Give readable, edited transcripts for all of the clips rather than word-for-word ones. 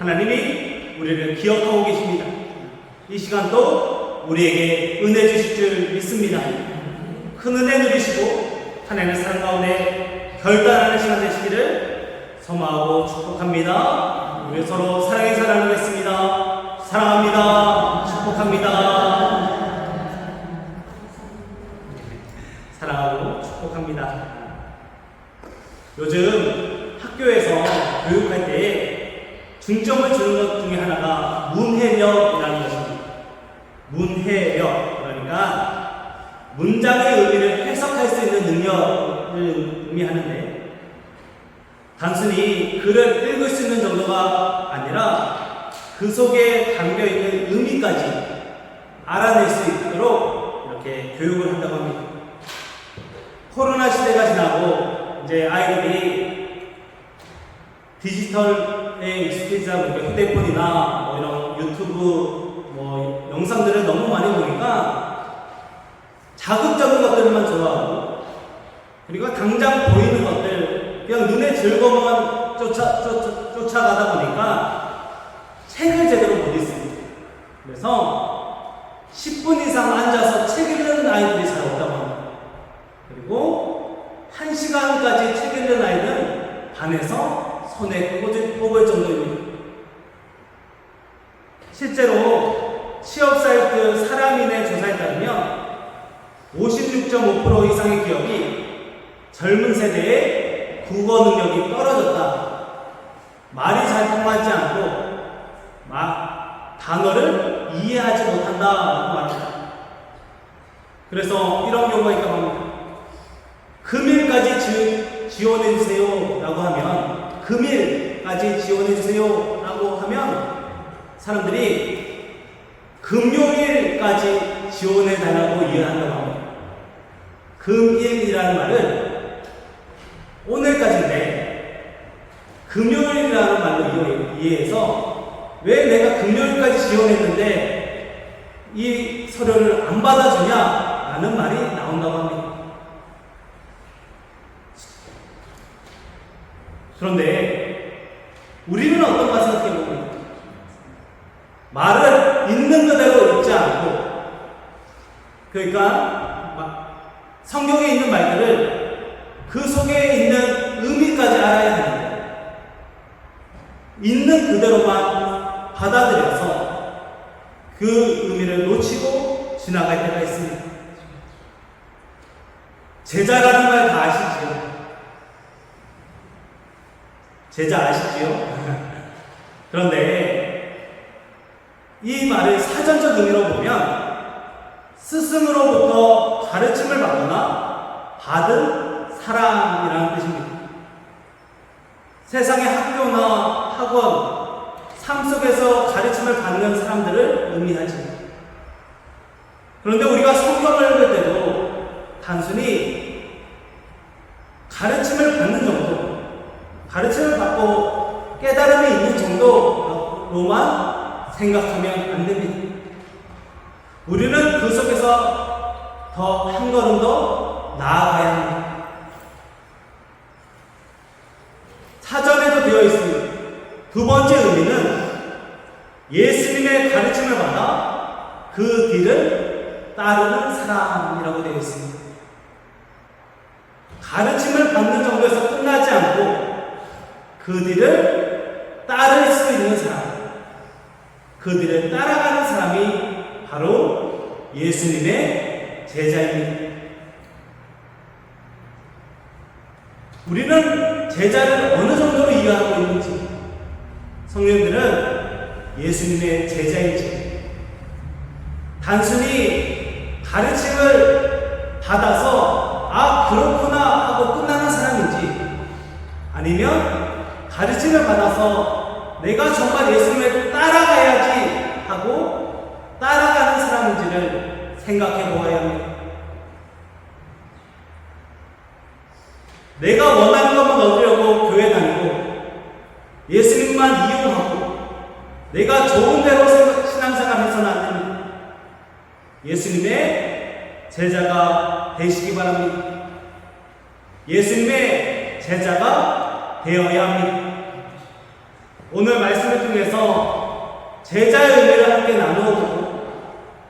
하나님이 우리를 기억하고 계십니다. 이 시간도 우리에게 은혜 주실 줄 믿습니다. 큰 은혜 누리시고 하나님의 사랑 가운데 결단하는 시간 되시기를 소망하고 축복합니다. 우리 서로 사랑해서 나누겠습니다. 사랑합니다. 축복합니다. 사랑하고 축복합니다. 요즘 학교에서 교육할 때 중점을 주는 것 중에 하나가 문해력이라는 것입니다. 문해력, 그러니까 문장의 의미를 해석할 수 있는 능력을 의미하는데, 단순히 글을 읽을 수 있는 정도가 아니라 그 속에 담겨있는 의미까지 알아낼 수 있도록 이렇게 교육을 한다고 합니다. 코로나 시대가 지나고 이제 아이들이 디지털에 익숙해지다 보니까 휴대폰이나 이런 유튜브 영상들을 너무 많이 보니까 자극적인 것들만 좋아하고, 그리고 당장 보이는 것들, 그냥 눈의 즐거움만 쫓아가다 보니까 책을 제대로 못 읽습니다. 그래서 10분 이상 앉아서 책 읽는 아이들이 잘 없다고 합니다. 그리고 1시간까지 책 읽는 아이는 반에서 손에 꼽을 정도입니다. 실제로 취업 사이트 사람인의 조사에 따르면 56.5% 이상의 기업이 젊은 세대의 국어 능력이 떨어졌다, 말이 잘 통하지 않고 단어를 이해하지 못한다고 말합니다. 그래서 이런 경우가 있다고 합니다. 금일까지 지원해주세요 라고 하면, 금일까지 지원해주세요 라고 하면 사람들이 금요일까지 지원해달라고 이해한다고 합니다. 금일이라는 말은 오늘까지인데 금요일이라는 말로 이해해서, 왜 내가 금요일까지 지원했는데 이 서류를 안 받아주냐 라는 말이 나온다고 합니다. 그런데 우리는 어떤 걸 생각해봅니까? 말을 있는 그대로 읽지 않고, 그러니까 성경에 있는 말들을 그 속에 있는 의미까지 알아야 하는데, 있는 그대로만 받아들여서 그 의미를 놓치고 지나갈 때가 있습니다. 제자라는 말 다 아시죠? 제자 아시지요? 그런데 이 말의 사전적 의미로 보면 스승으로부터 가르침을 받거나 받은 사람이라는 뜻입니다. 세상의 학교나 학원, 삶 속에서 가르침을 받는 사람들을 의미하지. 그런데 우리가 성경을 읽을 때도 단순히 가르침을 받는 정도, 가르침을 받고 깨달음이 있는 정도로만 생각하면 안 됩니다. 우리는 그 속에서 더 한 걸음 더 나아가야 합니다. 사전에도 되어 있습니다. 두 번째 의미는 예수님의 가르침을 받아 그 길을 따르는 사람이라고 되어 있습니다. 가르침을 받는 정도에서 끝나지 않고 그 뒤를 따를 수 있는 사람, 그 뒤를 따라가는 사람이 바로 예수님의 제자입니다. 우리는 제자를 어느 정도로 이해하고 있는지, 성령들은 예수님의 제자인지, 단순히 가르침을 받아서 그렇구나 하고 끝나는 사람인지, 아니면 가르침을 받아서 내가 정말 예수님을 따라가야지 하고 따라가는 사람인지를 생각해 보아야 합니다. 내가 원하는 것만 얻으려고 교회 다니고 예수님만 이용하고 내가 좋은 대로 신앙생활 해서는 안 됩니다. 예수님의 제자가 되시기 바랍니다. 예수님의 제자가 되어야 합니다. 오늘 말씀을 통해서 제자의 의미를 함께 나누어보고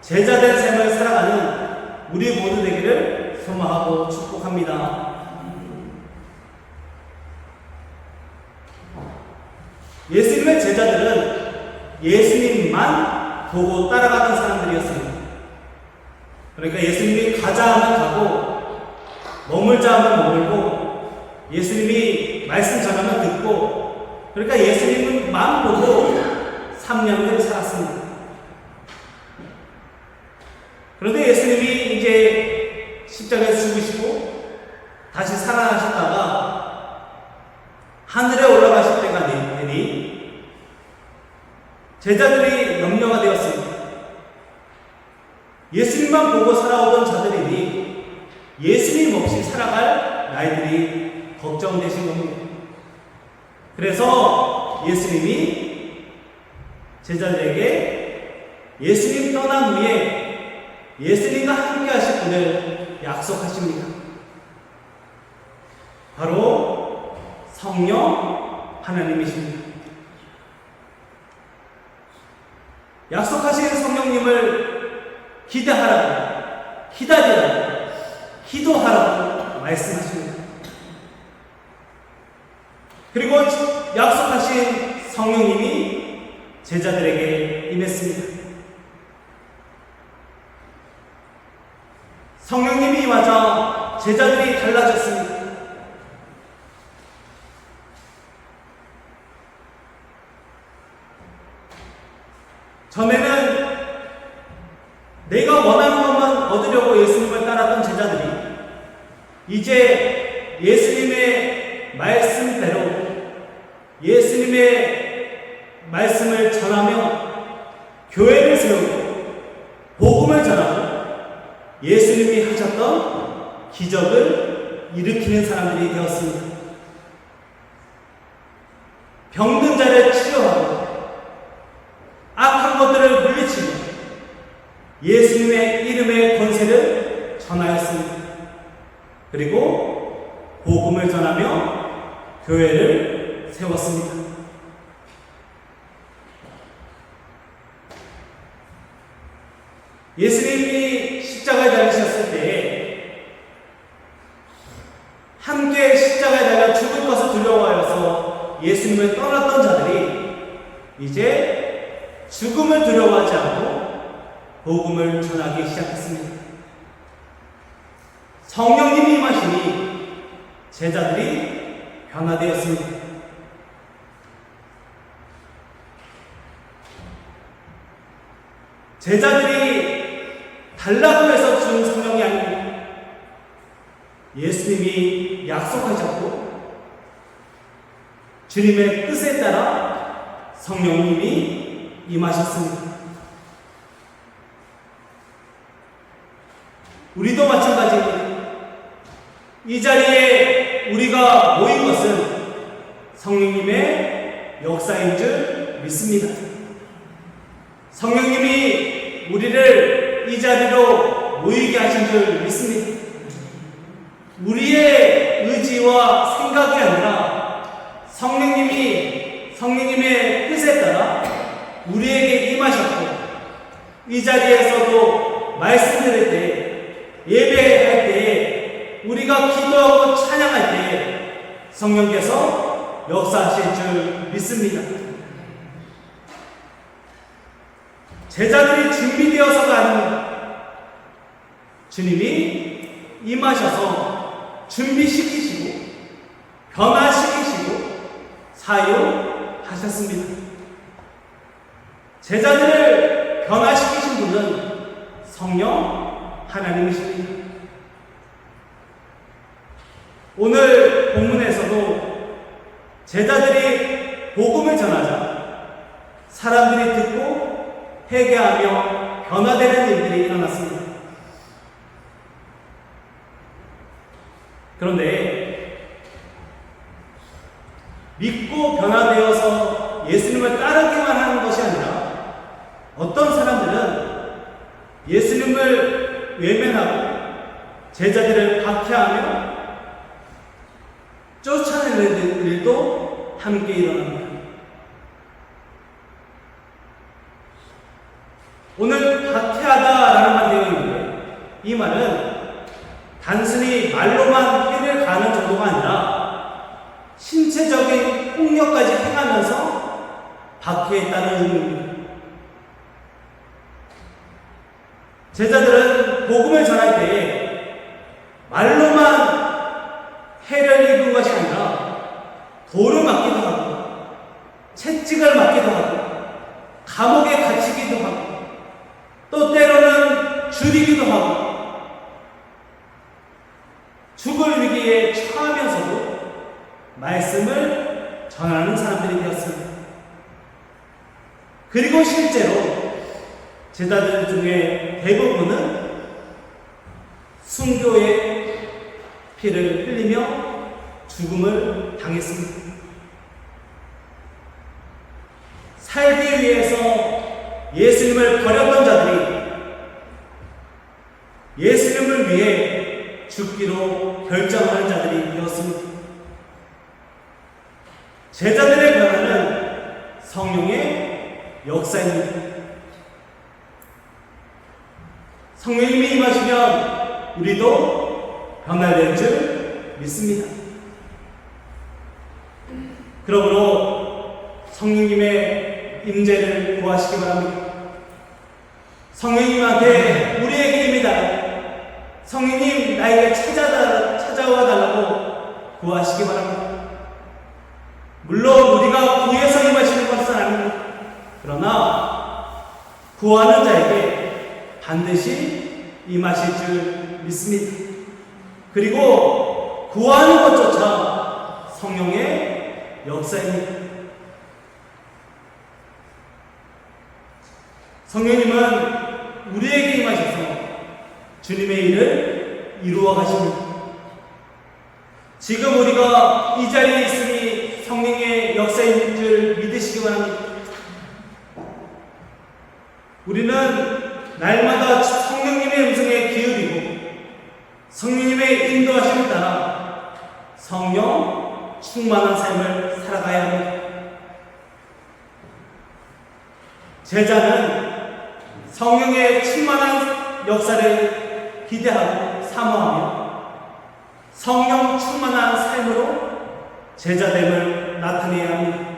제자된 삶을 살아가는 우리 모두 되기를 소망하고 축복합니다. 예수님의 제자들은 예수님만 보고 따라가는 사람들이었습니다. 그러니까 예수님이 가자 하면 가고 머물자 하면 머물고 예수님이 말씀 전하면 듣고 그러니까 예수님만 보고 3년을 살았습니다. 그런데 예수님이 이제 십자가에서 죽으시고 다시 살아나셨다가 하늘에 올라가실 때가 되니 제자들이 염려가 되었습니다. 예수님만 보고 살아오던 자들이니 예수님 없이 살아갈 나이들이 걱정되신 겁니다. 그래서 예수님이 제자들에게 예수님 떠난 후에 예수님과 함께 하실 분을 약속하십니다. 바로 성령 하나님이십니다. 약속하신 성령님을 기대하라고, 기다리라고, 기도하라고 말씀하십니다. 그리고 약속하신 성령님이 제자들에게 임했습니다. 성령님이 임하자 제자들이 달라졌습니다. 전에는 내가 원하는 것만 얻으려고 예수님을 따랐던 제자들이 이제 예수님의 말씀대로 예수님의 말씀을 전하며 교회를 세우고 복음을 전하고 예수님이 하셨던 기적을 일으키는 사람들이 되었습니다. 병든 자를 치료하고 악한 것들을 물리치고 예수님의 이름의 권세를 전하였습니다. 그리고 복음을 전하며 교회를 세웠습니다. 예수님이 십자가에 달리셨을 때에 함께 십자가에 달려 죽을 것을 두려워하여서 예수님을 떠났던 자들이 이제 죽음을 두려워하지 않고 복음을 전하기 시작했습니다. 성령님이 임하시니 제자들이 변화되었습니다. 제자들이 달라고 해서 준 성령이 아니고 예수님이 약속하셨고 주님의 뜻에 따라 성령님이 임하셨습니다. 우리도 마찬가지입니다. 이 자리에 우리가 모인 것은 성령님의 역사인 줄 믿습니다. 성령님이 우리를 이 자리로 모이게 하신 줄 믿습니다. 우리의 의지와 생각이 아니라 성령님의 뜻에 따라 우리에게 임하셨고 이 자리에서도 말씀 드릴 때 예배할 때에 우리가 기도하고 찬양할 때에 성령께서 역사하실 줄 믿습니다. 제자들이 준비되어서 가는 주님이 임하셔서 준비시키시고 변화시키시고 사용하셨습니다. 제자들을 변화시키신 분은 성령 하나님이십니다. 오늘 본문에서도 제자들이 복음을 전하자 사람들이 듣고 회개하며 변화되는 일들이 일어났습니다. 그런데 믿고 변화되어서 예수님을 따르기만 하는 것이 아니라 어떤 사람들은 예수님을 외면하고 제자들을 박해하며 쫓아내는 일도 함께 일어납니다. 단순히 말로만 해를 가하는 정도가 아니라 신체적인 폭력까지 행하면서 박해했다는 의미입니다. 제자들은 복음을 전할 때에 말로만 해를 입은 것이 아니라 돌을 맞기도 하고 채찍을 맞기도 하고 감옥에 갇히기도 하고 또 때로는 죽이기도 하고 죽을 위기에 처하면서도 말씀을 전하는 사람들이 되었습니다. 그리고 실제로 제자들 중에 대부분은 순교의 피를 흘리며 죽음을 당했습니다. 살기 위해서 예수님을 버렸던 자들이 예수님을 위해 죽기로 결정하는 자들이 되었습니다. 제자들의 변화는 성령의 역사입니다. 성령님이 임하시면 우리도 변화될 줄 믿습니다. 그러므로 성령님의 임재를 구하시기 바랍니다. 성령님한테 우리에게 임이다. 성령님 나에게 찾아와 달라고 구하시기 바랍니다. 물론 우리가 구해서 임하시는 것은 아닙니다. 그러나 구하는 자에게 반드시 임하실 줄 믿습니다. 그리고 구하는 것조차 성령의 역사입니다. 성령님은 우리에게 임하셔서 주님의 일을 이루어 가십니다. 지금 우리가 이 자리에 있으니 성령의 역사인 줄 믿으시기 바랍니다. 우리는 날마다 성령님의 음성에 기울이고 성령님의 인도하심을 따라 성령 충만한 삶을 살아가야 합니다. 제자는 성령의 충만한 역사를 기대하고 사모하며 성령 충만한 삶으로 제자됨을 나타내야 합니다.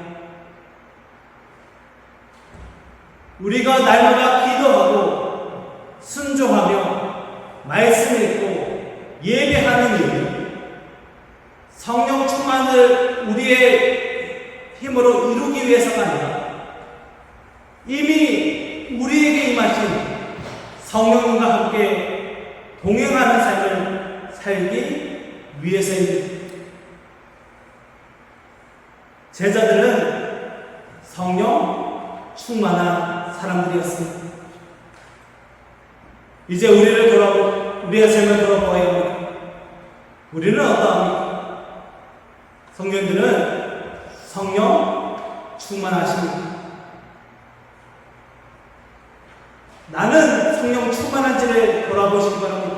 우리가 날마다 기도하고 순종하며 말씀 읽고 예배하는 이유는 성령 충만을 우리의 힘으로 이루기 위해서가 아니라 이미 우리에게 임하신 성령과 함께 동행하는 삶을 살기 위해서입니다. 제자들은 성령 충만한 사람들이었습니다. 이제 우리의 삶을 돌아보아야 합니다. 우리는 어떠합니까? 성령들은 성령 충만하십니다. 나는 성령 충만한지를 돌아보시기 바랍니다.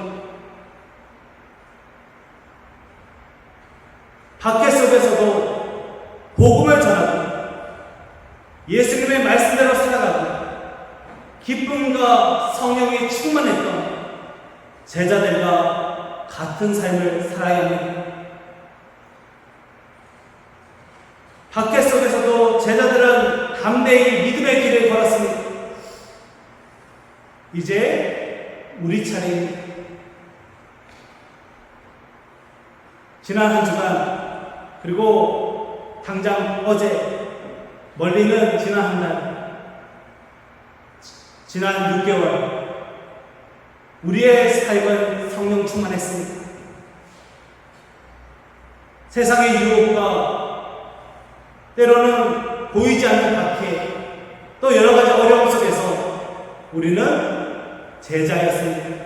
박해 속에서도 복음을 전하고 예수님의 말씀대로 살아가고 기쁨과 성령이 충만했던 제자들과 같은 삶을 살아야 합니다. 박해 속에서도 제자들은 담대히 믿음의 길을 걸었습니다. 이제 우리 차례입니다. 지난 한 주간 그리고 당장 어제 멀리는 지난 한 달, 지난 6개월 우리의 삶은 성령 충만했습니다. 세상의 유혹과 때로는 보이지 않는 박해 또 여러 가지 어려움 속에서 우리는 제자였습니다.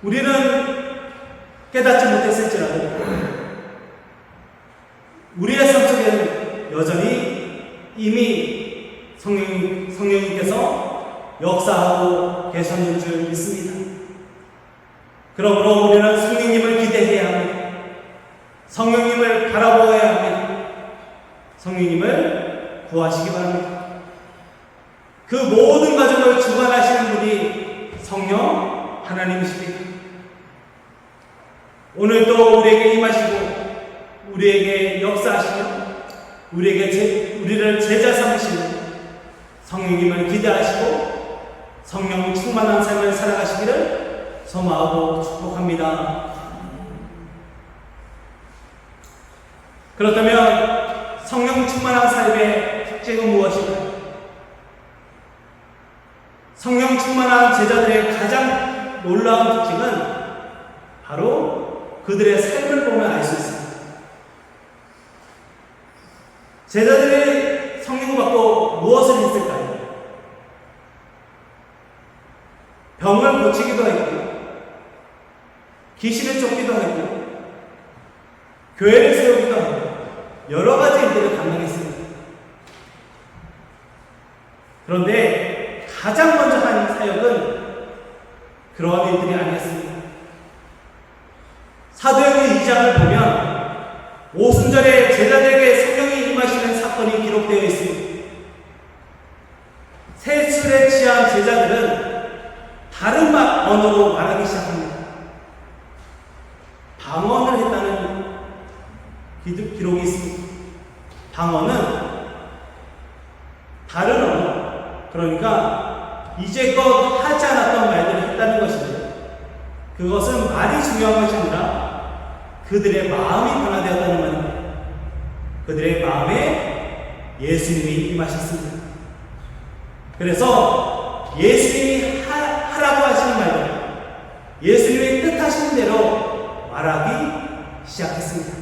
우리는 깨닫지 못했을지라도 우리의 삶 속에는 여전히 이미 성령님께서 역사하고 계셨는 줄 믿습니다. 그러므로 우리는 성령님을 기대해야 합니다. 성령님을 바라보아야 합니다. 성령님을 구하시기 바랍니다. 그 모든 과정을 주관하시는 분이 성령 하나님이십니다. 오늘도 우리에게 임하시고 우리에게 역사하시며 우리를 제자 삼으시는 성령님을 기대하시고 성령 충만한 삶을 살아가시기를 소망하고 축복합니다. 그렇다면 성령 충만한 삶의 특징은 무엇일까요? 성령 충만한 제자들의 가장 놀라운 특징은 바로 그들의 삶을 보면 알 수 있습니다. 제자들이 성령 받고 무엇을 했을까요? 병을 고치기도 했고, 귀신을 쫓기도 했고, 교회를 세우기도 하고, 여러 가지 일들을 감당했습니다. 그런데 가장 먼저 한 사역은 그러한 일들이 아니었습니다. 사도행전 2장을 보면 오순절에 제자들에게 성령이 임하시는 사건이 기록되어 있습니다. 새 술에 취한 제자들은 다른 언어로 말하기 시작합니다. 방언을 했다는 기록이 있습니다. 방언은 다른 언어, 그러니까 이제껏 하지 않았던 말들을 했다는 것인데, 그것은 말이 중요한 것이 아니라 그들의 마음이 변화되었다는 말입니다. 그들의 마음에 예수님이 임하셨습니다. 그래서 예수님이 하라고 하시는 말들, 예수님이 뜻하시는 대로 말하기 시작했습니다.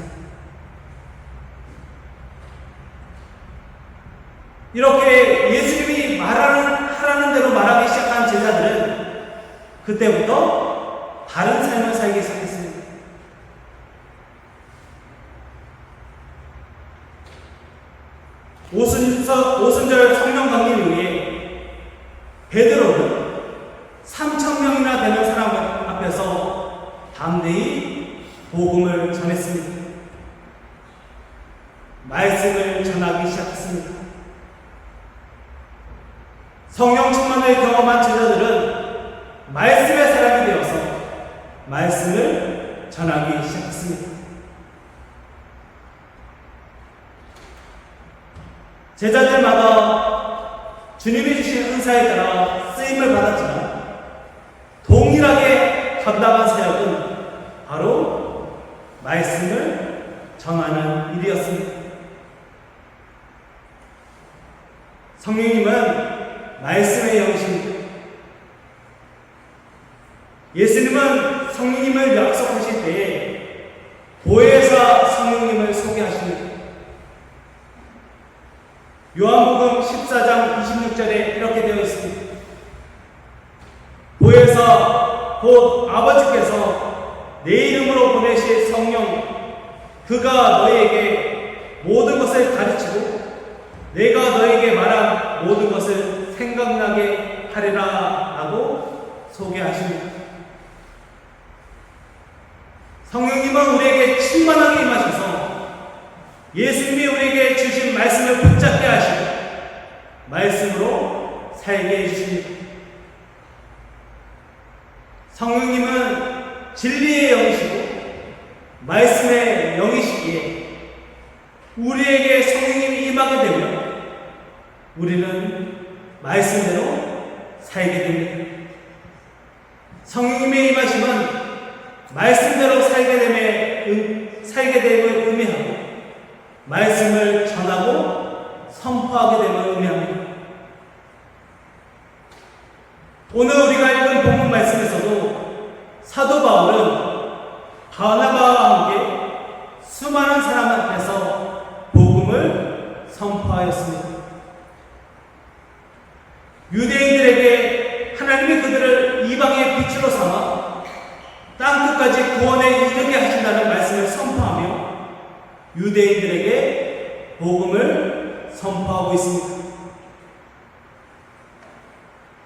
이렇게 예수님이 하라는 대로 말하기 시작한 제자들은 그때부터 다른 삶을 살기 시작했습니다. 오순절 성령 강림 이후에 베드로는 3,000명이나 되는 사람 앞에서 담대히 복음을 전했습니다. 말씀을 전하기 시작했습니다. 성령 충만을 경험한 제자들은 말씀의 사람이 되어서 말씀을 전하기 시작했습니다. 제자들마다 주님이 주신 은사에 따라 쓰임을 받았지만 동일하게 감당한 사역은 바로 말씀을 전하는 일이었습니다. 성령님은 말씀의 영이십니다. 예수님은 성령님을 약속하실 때에 보혜사 성령님을 소개하십니다. 요한복음 14장 26절에 이렇게 되어 있습니다. 보혜사 곧 아버지께서 내 이름으로 보내실 성령, 그가 너희에게 모든 것을 가르치고 내가 너희에게 말한 모든 것을 생각나게 하리라 라고 소개하십니다. 성령님은 우리에게 충만하게 임하셔서 예수님이 우리에게 주신 말씀을 붙잡게 하시고 말씀으로 살게 해주십니다. 성령님은 진리의 영이시고 말씀의 영이시기에 우리에게 성령님이 임하게 되면 우리는 말씀대로 살게 됩니다. 성령님의 임하심은 말씀대로 살게 됨을 의미하고 말씀을 전하고 선포하게 됨을 의미합니다. 오늘 우리가 읽은 본문 말씀에서도 사도 바울은 바나바와 함께 수많은 사람 앞에서 복음을 선포하였습니다. 유대인들에게 하나님이 그들을 이방의 빛으로 삼아 땅끝까지 구원에 이르게 하신다는 말씀을 선포하며 유대인들에게 복음을 선포하고 있습니다.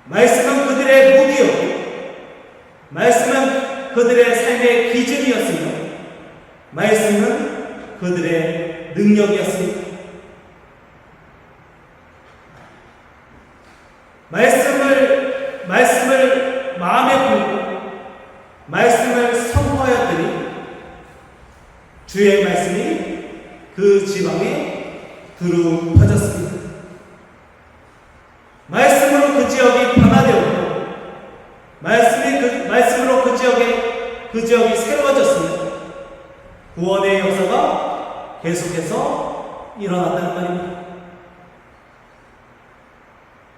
말씀은 그들의 무기였고 말씀은 그들의 삶의 기준이었으며 말씀은 그들의 능력이었습니다. 말씀을 마음에 품고 말씀을 선포하였더니 주의 말씀이 그 지방에 두루 퍼졌습니다. 말씀으로 그 지역이 변화되었고 말씀으로 그 지역이 새로워졌으며 구원의 역사가 계속해서 일어났다는 말입니다.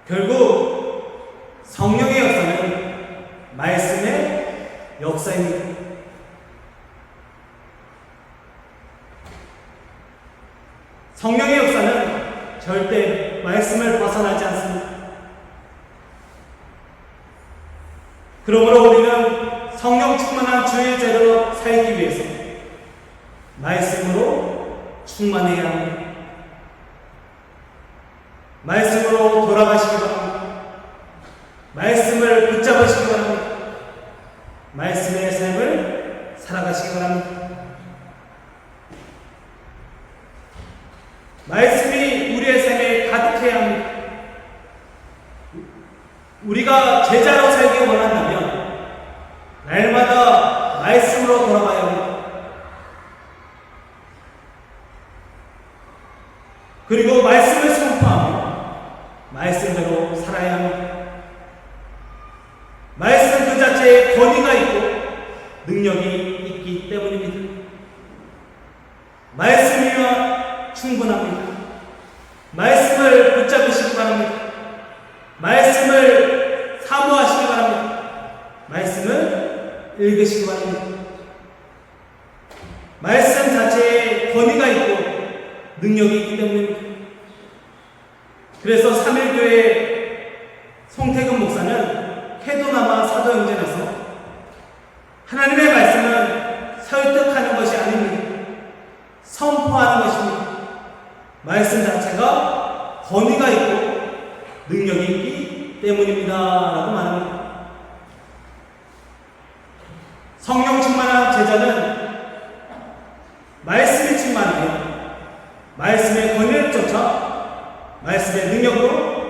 결국 성령의 역사는 말씀의 역사입니다. 성령의 역사는 절대 말씀을 벗어나지 않습니다. 그러므로 우리는 성령 충만한 주의 제자로 살기 위해서 말씀으로 충만해야 합니다. 말씀으로 돌아가시기 바랍니다. 말씀을 붙잡으시기 바랍니다. 말씀의 삶을 살아가시기 바랍니다. 말씀이 우리의 삶에 가득해야 합니다. 우리가 제자로 살기 원한다면 날마다 말씀으로 돌아가야 합니다. 그리고 말씀을 선포하며 말씀대로 살아야 합니다. 말씀 그 자체에 권위가 있고 능력이 있기 때문입니다. 말씀이면 충분합니다. 말씀을 붙잡으시기 바랍니다. 말씀을 사모하시기 바랍니다. 말씀을 읽으시기 바랍니다. 말씀 자체에 권위가 있고 능력이 있기 때문입니다. 그래서 3.1교회 송태근 목사는 캐도나마 사도행전에서 하나님의 말씀은 설득하는 것이 아닙니다. 선포하는 것입니다. 말씀 자체가 권위가 있고 능력이 있기 때문입니다. 라고 말합니다. 성령 충만한 제자는 말씀이 충만하며 말씀의 권위를 쫓아 말씀의 능력으로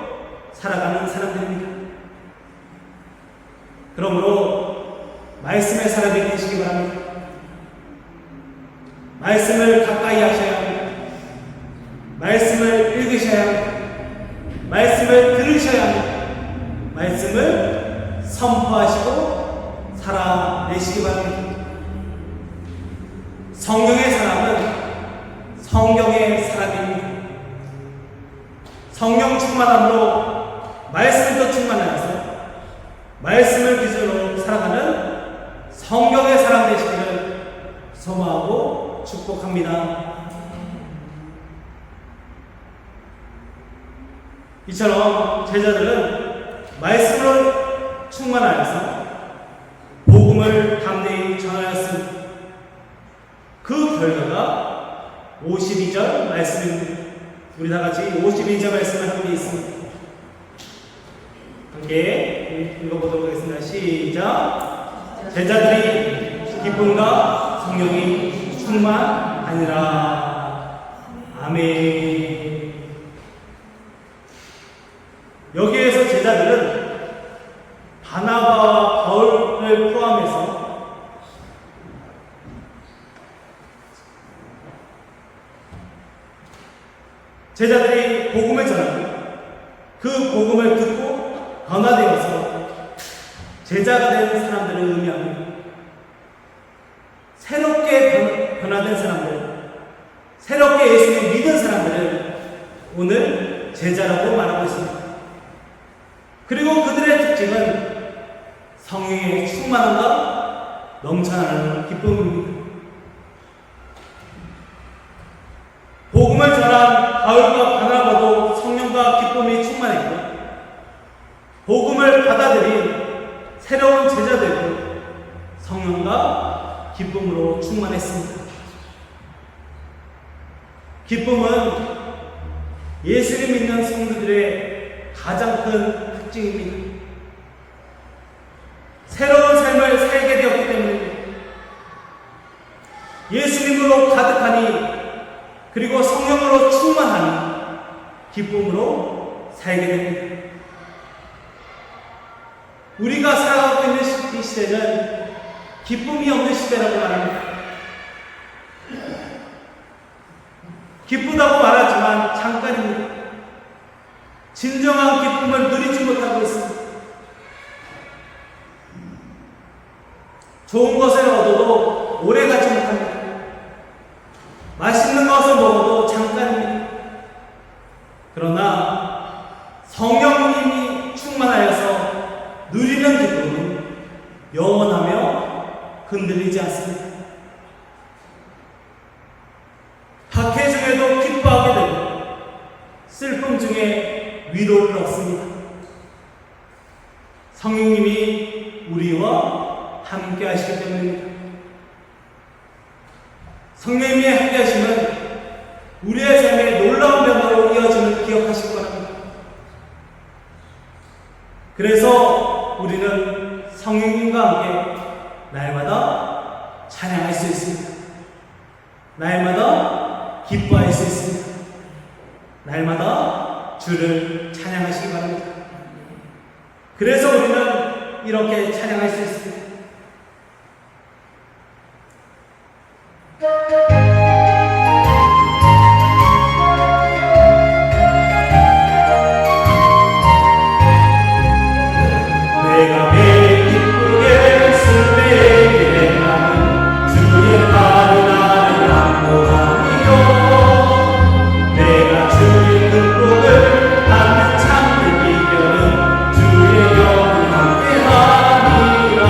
살아가는 사람들입니다. 그러므로 말씀의 사람이 되시기 바랍니다. 말씀을 가까이 하셔야 합니다. 말씀을 읽으셔야 합니다. 말씀을 들으셔야 합니다. 말씀을 선포하시고 살아내시기 바랍니다. 성령의 사람은 성경의 사람입니다. 성령 충만함으로 말씀도 충만하여서 말씀을 기준으로 살아가는 성경의 사람 되시기를 소망하고 축복합니다. 이처럼 제자들은 말씀으로 충만하여서 복음을 담대히 전하였습니다. 그 결과가 52절 말씀입니다. 우리 다 같이 52절 말씀을 함께 있습니다. 함께 읽어보도록 하겠습니다. 시작. 제자들이 기쁨과 성령이 충만하니라. 아멘. 여기에서 제자들은 바나바와 바울을 포함해서 제자들이 복음을 전하고 그 복음을 듣고 변화되어서 제자가 된 사람들을 의미합니다. 새롭게 변화된 사람들, 새롭게 예수를 믿은 사람들을 오늘 제자라고 말하고 있습니다. 그리고 그들의 특징은 성령의 충만함과 넘쳐나는 기쁨입니다. 복음을 전한 바울과 바나바도 성령과 기쁨이 충만했고 복음을 받아들인 새로운 제자들도 성령과 기쁨으로 충만했습니다. 기쁨은 예수를 믿는 성도들의 가장 큰 특징입니다. 새로운 삶을 살게 되었기 때문입니다. 예수님으로 가득하니 그리고 성령으로 충만하니 기쁨으로 살게 됩니다. 우리가 살아가고 있는 이 시대는 기쁨이 없는 시대라고 말합니다. 기쁘다고 말하지만 잠깐입니다. 진정한 기쁨을 누리지 못하고 있습니다. 좋은 것을 얻어도 오래 가지 못합니다. 맛있는 것을 먹어도 잠깐입니다. 그러나 성령님이 충만하여서 누리는 기쁨은 영원하며 흔들리지 않습니다. 박해 중에도 기뻐하게 되고 슬픔 중에 위로를 얻습니다. 성령님이 우리와 함께 하시기 때문입니다. 성령님이 함께 하시면 우리의 삶에 놀라운 변화로 이어지는 기억하시기 바랍니다. 그래서 우리는 성령님과 함께 날마다 찬양할 수 있습니다. 날마다 기뻐할 수 있습니다. 날마다 주를 찬양하시기 바랍니다. 그래서 우리는 이렇게 찬양할 수 있습니다. 내가 매일 기쁘게 쓸 때에 나는 주의 발이 나를 안보하리요. 내가 주의 극복을 받는 참된 비결은 주의 영을 함께하리라.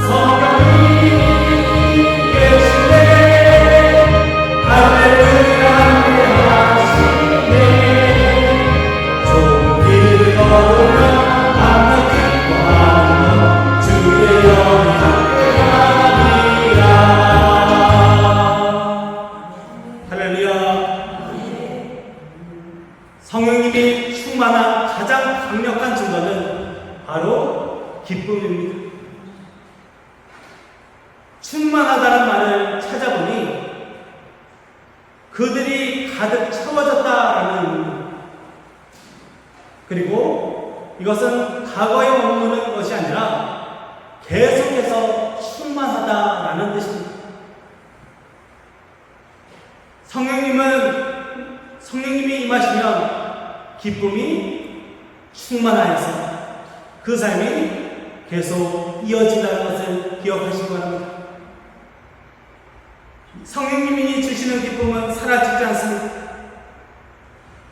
성령이 계시네. 할렐루야 함께하시네. 좋은 길을 걸으며 성령님이 충만한 가장 강력한 증거는 바로 기쁨입니다. 충만하다는 말을 찾아보니 그들이 가득 채워졌다라는 의미입니다. 그리고 이것은 과거에 머무는 것이 아니라 계속해서 충만하다라는 뜻입니다. 성령님이 임하시면 기쁨이 충만하여서 그 삶이 계속 이어진다는 것을 기억하시기 바랍니다. 성령님이 주시는 기쁨은 사라지지 않습니다.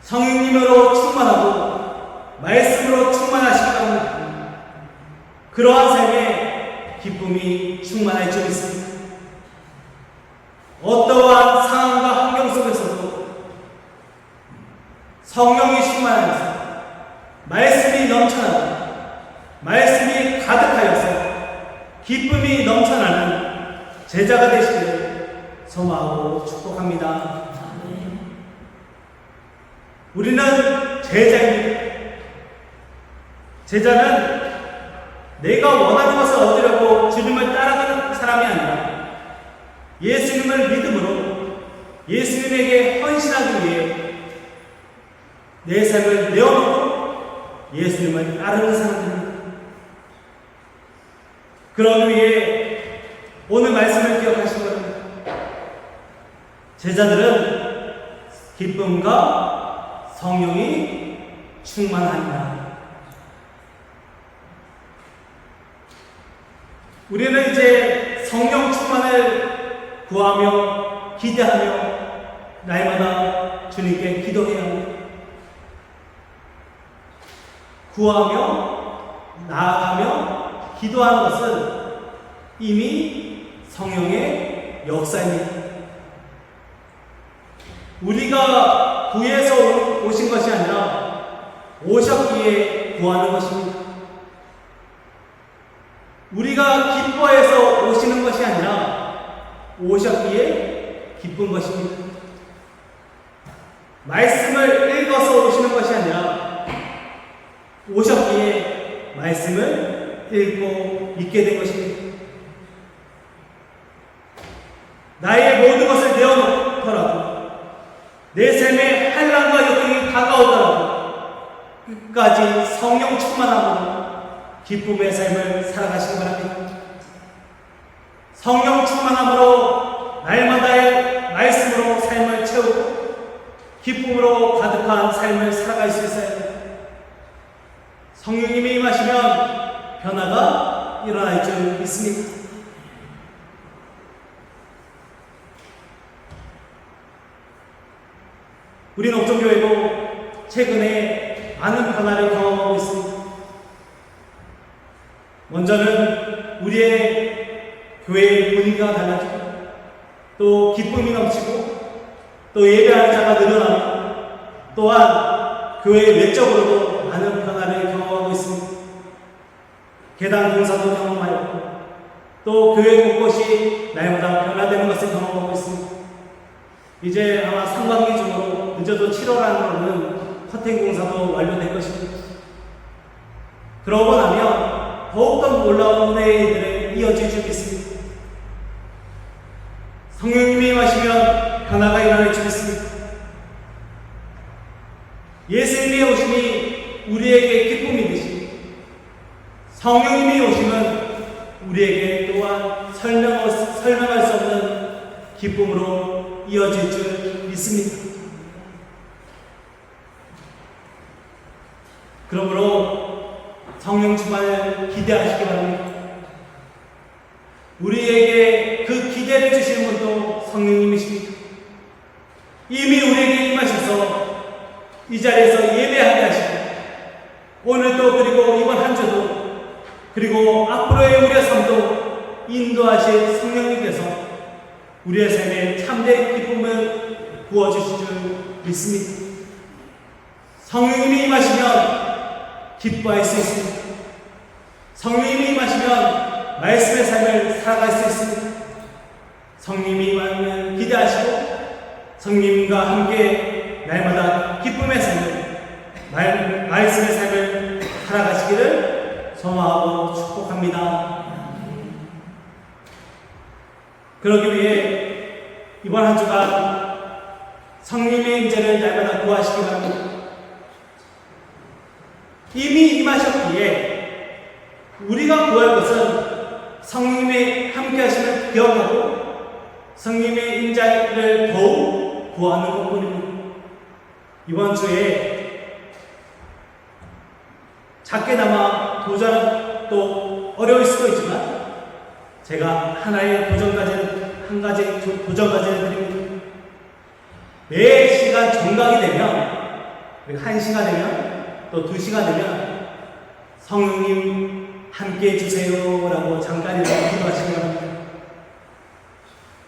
성령님으로 충만하고 말씀으로 충만하시기 바랍니다. 그러한 삶에 기쁨이 충만할 줄 믿습니다. 어떠한 상황과 환경 속에서도 성령이 충만하여서 말씀이 넘쳐나고 말씀이 가득하여서 기쁨이 넘쳐나는 제자가 되시기를 소망하고 축복합니다. 우리는 제자입니다. 제자는 내가 원하는 것을 얻으려고 주님을 따라가는 사람이 아니라 예수님을 믿음으로 예수님에게 헌신하기 위해 내 삶을 내어놓고 예수님을 따르는 사람들입니다. 그러기 위해 오늘 말씀을 기억하시기 바랍니다. 제자들은 기쁨과 성령이 충만합니다. 우리는 이제 성령 충만을 구하며 기대하며 날마다 주님께 기도해야 합니다. 구하며 나아가며 기도하는 것은 이미 성령의 역사입니다. 우리가 구해서 오신 것이 아니라 오셨기에 구하는 것입니다. 우리가 기뻐해서 오시는 것이 아니라 오셨기에 기쁜 것입니다. 말씀을 읽어서 오시는 것이 아니라 오셨기에 말씀을 읽고 믿게 된 것입니다. 나의 모든 것을 내어놓더라도 내 삶에 환난과 역경이 다가오더라도 끝까지 성령 충만함으로 기쁨의 삶을 살아가시기 바랍니다. 성령 충만함으로 날마다의 말씀으로 삶을 채우고 기쁨으로 가득한 삶을 살아갈 수 있어야 합니다. 성령님이 임하시면 변화가 일어날 줄 믿습니다. 우리 녹정교회도 최근에 많은 변화를 경험하고 있습니다. 먼저는 우리의 교회의 분위기가 달라지고 또 기쁨이 넘치고 또 예배하는 자가 늘어나고 또한 교회 외적으로도 많은 변화를 경험하고 있습니다. 계단 공사도 경험하였고 또 교회 곳곳이 날마다 변화되는 것을 경험하고 있습니다. 이제 아마 상반기 중으로 늦어도 7월 안으로는 커튼 공사도 완료될 것입니다. 그러고 나면 더욱더 놀라운 은혜들이 이어질 줄 믿습니다. 성령님이 임하시면 변화가 일어날 줄 믿습니다. 예수님의 오심이 우리에게 기쁨이듯이 성령님이 오심은 우리에게 또한 설명할 수 없는 기쁨으로 이어질 줄 믿습니다. 그러므로 성령 충만을 기대하시기 바랍니다. 우리에게 그 기대를 주시는 분도 성령님이십니다. 이미 우리에게 임하셔서 이 자리에서 예배하게 하시고 오늘도 그리고 이번 한 주도 그리고 앞으로의 우리의 삶도 인도하실 성령님께서 우리의 삶에 참된 기쁨을 부어주실 줄 믿습니다. 성령님이 임하시면 기뻐할 수 있습니다. 성령님이 임하시면 말씀의 삶을 살아갈 수 있습니다. 성령님이 임하면 기대하시고 성령님과 함께 날마다 기쁨의 삶을 말씀의 삶을 살아가시기를 소망하고 축복합니다. 그러기 위해 이번 한 주간 성령님의 임재를 날마다 구하시기 바랍니다. 이미 임하셨기에 우리가 구할 것은 성령님의 함께 하심을 기억하고 성령님의 임재를 더욱 구하는 것뿐입니다. 이번 주에 작게나마 도전도 어려울 수도 있지만 제가 하나의 한 가지 도전과제를 드립니다. 매 시간 정각이 되면 1시가 되면 또 2시가 되면 성령님 함께 해주세요 라고 잠깐이라도 기도하시기 바랍니다.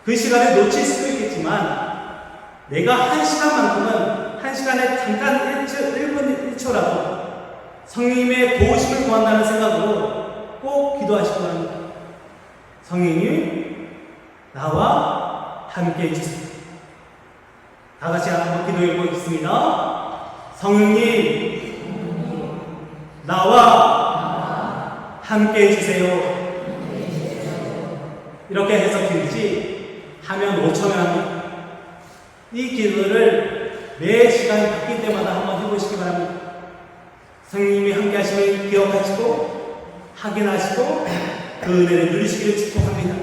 그 시간을 놓칠 수도 있겠지만 내가 1시간만큼은 1시간에 잠깐 1분 1초라도 성령님의 도우심을 구한다는 생각으로 꼭 기도하시기 바랍니다. 성령님 나와 함께 해주세요. 다 같이 한번 기도해 보겠습니다. 성령님 나와 함께 해주세요. 이렇게 해석드리지 하면 5천을 합니다. 이 기도를 매 시간 바뀔 때마다 한번 해보시기 바랍니다. 성령님이 함께 하심을 기억하시고 확인하시고 그 은혜를 누리시기를 축복합니다.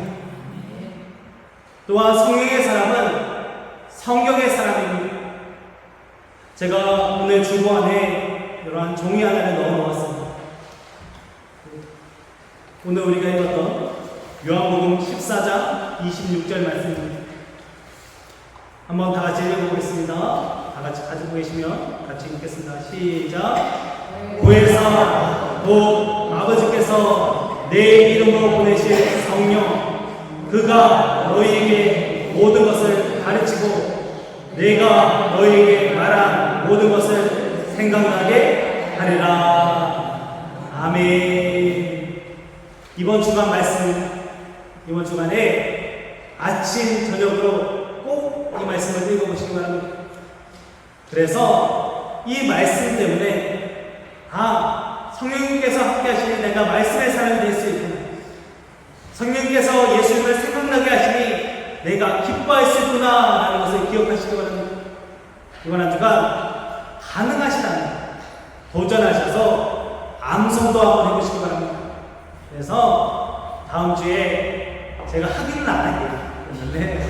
또한 성령의 사람은 성경의 사람입니다. 제가 오늘 주보 안에 이러한 종이 하나를 넣어 놓았습니다. 오늘 우리가 읽었던 요한복음 14장 26절 말씀입니다. 한번 다 같이 읽어보겠습니다. 다 같이 가지고 계시면 같이 읽겠습니다. 시작. 보혜사 곧 아버지께서 내 이름으로 보내실 성령 그가 너희에게 모든 것을 가르치고 내가 너희에게 말한 모든 것을 생각나게 하리라. 아멘. 이번 주간 말씀 이번 주간에 아침 저녁으로 꼭 이 말씀을 읽어보시기 바랍니다. 그래서 이 말씀 때문에 성령님께서 함께 하시니 내가 말씀의 사람이 될 수 있구나. 성령님께서 예수님을 생각나게 하시니 내가 기뻐할 수 있구나 라는 것을 기억하시기 바랍니다. 이번 한 주간 가능하시다면 도전하셔서 암송도 한번 해보시기 바랍니다. 그래서 다음 주에 제가 확인은 안 할게요. 그런데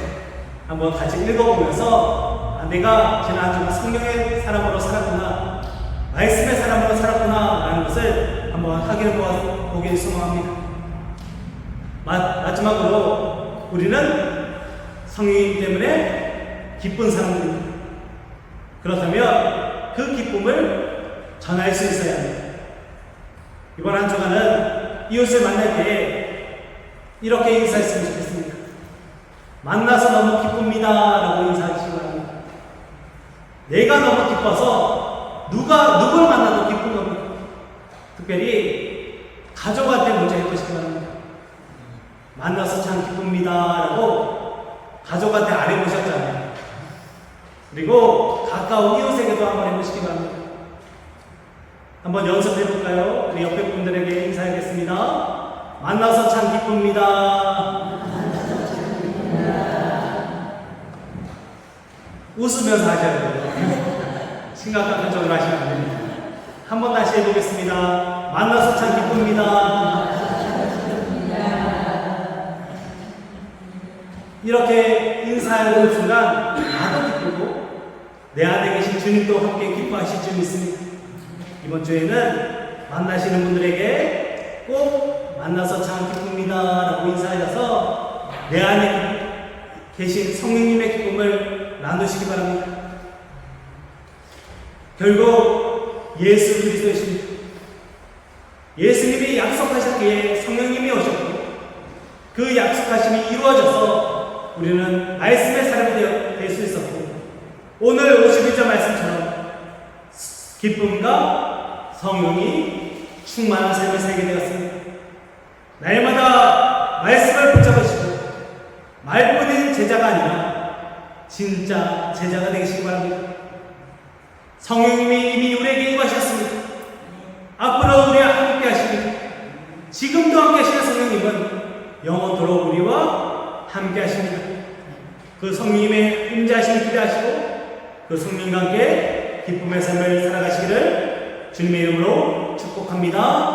한번 같이 읽어보면서 내가 지난주 성령의 사람으로 살았구나, 말씀의 사람으로 살았구나 라는 것을 한번 확인해 보기를 소망합니다. 마지막으로 우리는 성령 때문에 기쁜 사람들입니다. 그렇다면 그 기쁨을 전할 수 있어야 합니다. 이번 한 주간은 이웃을 만날 때 이렇게 인사했으면 좋겠습니다. 만나서 너무 기쁩니다 라고 인사하시기 바랍니다. 내가 너무 기뻐서 누굴 만나도 기쁜 겁니다. 특별히 가족한테 먼저 해보시기 바랍니다. 만나서 참 기쁩니다 라고 가족한테 안 해보셨잖아요. 그리고 가까운 이웃에게도 한번 해보시기 바랍니다. 한번 연습해볼까요? 우리 옆에 분들에게 인사하겠습니다. 만나서 참 기쁩니다. 웃으면서 하셔야 돼요. 심각한 표정으로 하시면 안 됩니다. 한번 다시 해보겠습니다. 만나서 참 기쁩니다. 이렇게 인사하는 순간 나도 기쁘고 내 안에 계신 주님도 함께 기뻐하실 줄 믿습니다. 이번 주에는 만나시는 분들에게 꼭 만나서 참 기쁩니다 라고 인사하셔서 내 안에 계신 성령님의 기쁨을 나누시기 바랍니다. 결국 예수 그리스도이십니다. 예수님이 약속하셨기에 성령님이 오셨고 그 약속하심이 이루어져서 우리는 말씀의 사람이 될 수 있었고, 오늘 51절 말씀처럼 기쁨과 성령이 충만한 삶을 살게 되었습니다. 날마다 말씀을 붙잡으시고 말뿐인 제자가 아니라 진짜 제자가 되시기 바랍니다. 성령님이 이미 우리에게 임하셨습니다. 앞으로 우리와 함께 하시고 지금도 함께 하시는 성령님은 영원토록 우리와 함께 하십니다. 그 성령님의 임재하심을 기대하시고 그 성령님과 함께 기쁨의 삶을 살아가시기를 주님의 이름으로 축복합니다.